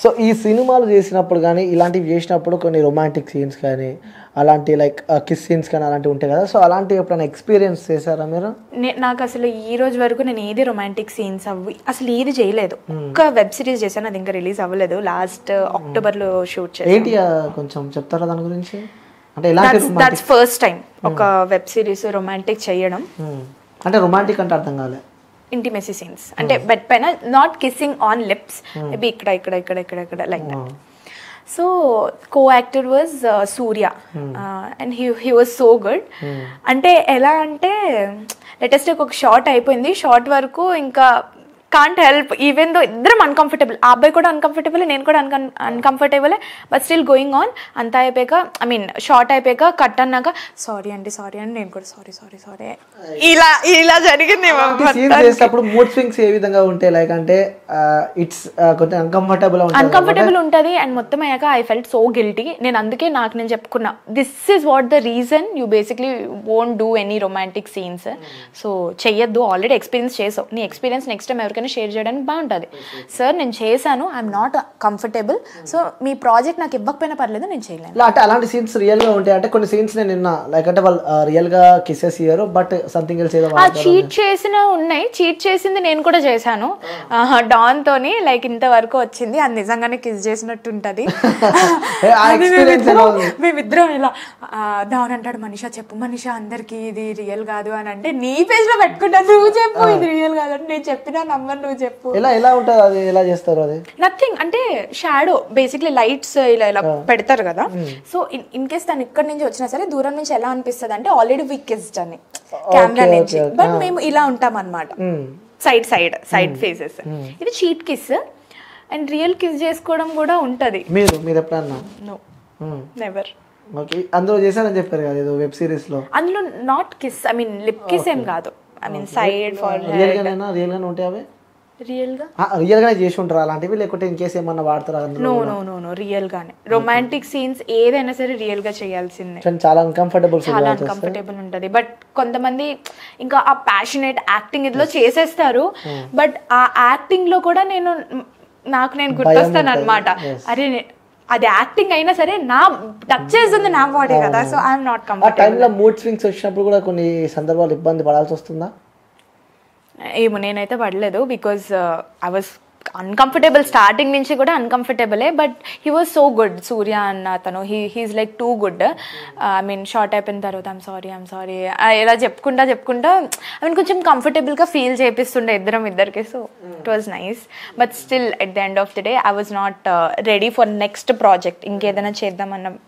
So ఈ సినిమాలు చేసినప్పుడు కానీ ఇలాంటివి చేసినప్పుడు కొన్ని రొమాంటిక్ సీన్స్ కానీ అలాంటి లైక్ కిస్ సీన్స్ కానీ అలాంటివి ఉంటాయి కదా, సో అలాంటివి ఎప్పుడైనా ఎక్స్పీరియన్స్ చేశారా మీరు? నాకు అసలు ఈ రోజు వరకు నేను ఏది రొమాంటిక్ సీన్స్ అసలు ఏది చేయలేదు. ఒక్క వెబ్ సిరీస్ చేశాను, అది ఇంకా రిలీజ్ అవ్వలేదు. లాస్ట్ అక్టోబర్లో షూట్ చేశాను. ఏంటి కొంచెం చెప్తారా దాని గురించి? అంటే దట్స్ ఫస్ట్ టైం ఒక వెబ్ సిరీస్ రొమాంటిక్ చేయడం. అంటే రొమాంటిక్ అంటే అర్థం కాలే. ఇంటిమెసీ సీన్స్ అంటే బెడ్ పైన, not kissing on lips, maybe ఇక్కడ ఇక్కడ ఇక్కడ ఇక్కడ ఇక్కడ like that. So co actor was Surya and he was so good. అంటే ఎలా అంటే లేటెస్ట్ ఒక షార్ట్ అయిపోయింది, షార్ట్ వరకు ఇంకా కాంట్ హెల్ప్ ఈవెన్ దో ఇద్దరం అన్కంఫర్టబుల్, ఆ అబ్బాయి కూడా అన్కంఫర్టబుల్, నేను కూడా uncomfortable, but still going on. అంతా అయిపోయాక ఐ మీన్ షార్ట్ అయిపోయాక కట్ అన్నాక సారీ అండి నేను కూడా సారీ ఇలా జరిగింది. మూడ్ స్వింగ్స్ ఏ విధంగా ఉంటాయి? లైక్ అంటే ఇట్స్ కొంచెం అన్కంఫర్టబుల్ ఉంటుంది అండ్ మొత్తం అయ్యాక ఐ ఫెల్ట్ సో గిల్టీ. నేను అందుకే నేను చెప్పుకున్నా, this is what the reason you basically won't do any romantic scenes. So చెయ్యొద్దు, ఆల్రెడీ ఎక్స్పీరియన్స్ చేసావు, నీ ఎక్స్పీరియన్స్ నెక్స్ట్ టైం ఎవరికైనా షేర్ చేయడానికి బాగుంటుంది. సార్ నేను చేశాను, I'm not comfortable, so me project నాకు ఇవ్వకపోయినా పర్లేదు, నేను చేయలేను. అంటే అలాంటి సీన్స్ రియల్ గా ఉంటాయి. అంటే కొన్ని సీన్స్ నేను నిన్న లైక్ అంటే వాళ్ళు రియల్ గా కిసెస్ ఇయ్యారు, బట్ సంథింగ్ ఎల్స్ ఏదో చీట్ చేసిన ఉన్నాయి. చీట్ చేసింది నేను కూడా చేశాను డాన్ తోని, లైక్ ఇంతవరకు వచ్చింది, అది నిజంగానే కిస్ చేసినట్టు ఉంటది. మేమిద్దరం ఇలా డాన్ అంటాడు, మనీషా చెప్పు మనీషా అందరికి ఇది రియల్ కాదు అని అంటే, నీ పేజ్ లో పెట్టుకుంటా, నువ్వు చెప్పు ఇది రియల్ కాదు అంటే, నేను చెప్పిన నంబర్ నువ్వు చెప్పు. ఎలా ఉంటుంది అది, ఎలా చేస్తారు అది? నథింగ్ అంటే షాడో బేసిక్లీ లైట్స్ ఇలా పెడతారు కదా. సో ఇన్ కేస్ తను ఇక్కడ నుంచి వచ్చినా సరే దూరం నుంచి ఎలా అనిపిస్తుంది అంటే ఆల్రెడీ వి కిస్డ్ అని కెమెరా నుంచి, బట్ మేము ఇలా ఉంటాం అన్నమాట, సైడ్ ఫేసెస్. ఇది cheat kiss and real kiss చేసుకోవడం కూడా ఉంటది. మీరు ఎప్పుడన్నా? No, never. ఓకే, అందులో చేశారని చెప్పారు కదా ఏదో వెబ్ సిరీస్ లో. అందులో not kiss, I mean lip kiss ఏం కాదు, I mean side for real గానే ఉంటాయి అవి. రియల్ గానే చేసి ఉంటారు అలాంటివి, లేకుంటే ఇన్ కేసు ఏమన్నా వాడతారా? నో రియల్ గానే. రొమాంటిక్ సీన్స్ ఏదైనా సరే రియల్ గా చేయాల్సిందే. చాలా అన్కంఫర్టబుల్ ఉంటది. బట్ కొంతమంది ఇంకా ఆ ప్యాషనేట్ యాక్టింగ్ ఇదిలో చేసేస్తారు, బట్ ఆ యాక్టింగ్ లో కూడా నేను గుర్తొస్తాను అనమాట, అరే అది యాక్టింగ్ అయినా సరే నా టచ్ చేస్తుంది నా బాడీ కదా, సో ఐఎమ్ నాట్ కంఫర్టబుల్. ఆ టైంలో మూడ్ స్వింగ్స్ వచ్చినప్పుడు కూడా కొన్ని సందర్భాలు ఇబ్బంది పడాల్సి వస్తుందా? ఏమో నేనైతే పడలేదు, because I was uncomfortable, starting నుంచి కూడా అన్కంఫర్టబులే, but he was so good. Surya అన్న అతను he's like too good. I mean short అయిపోయిన తర్వాత ఐమ్ సారీ ఇలా చెప్పుకుంటా ఐ మీన్ కొంచెం కంఫర్టబుల్గా ఫీల్ చేపిస్తుండే ఇద్దరికి. So it was nice, but still at the end of the day I was not ready for next project. ఇంకేదైనా చేద్దామన్న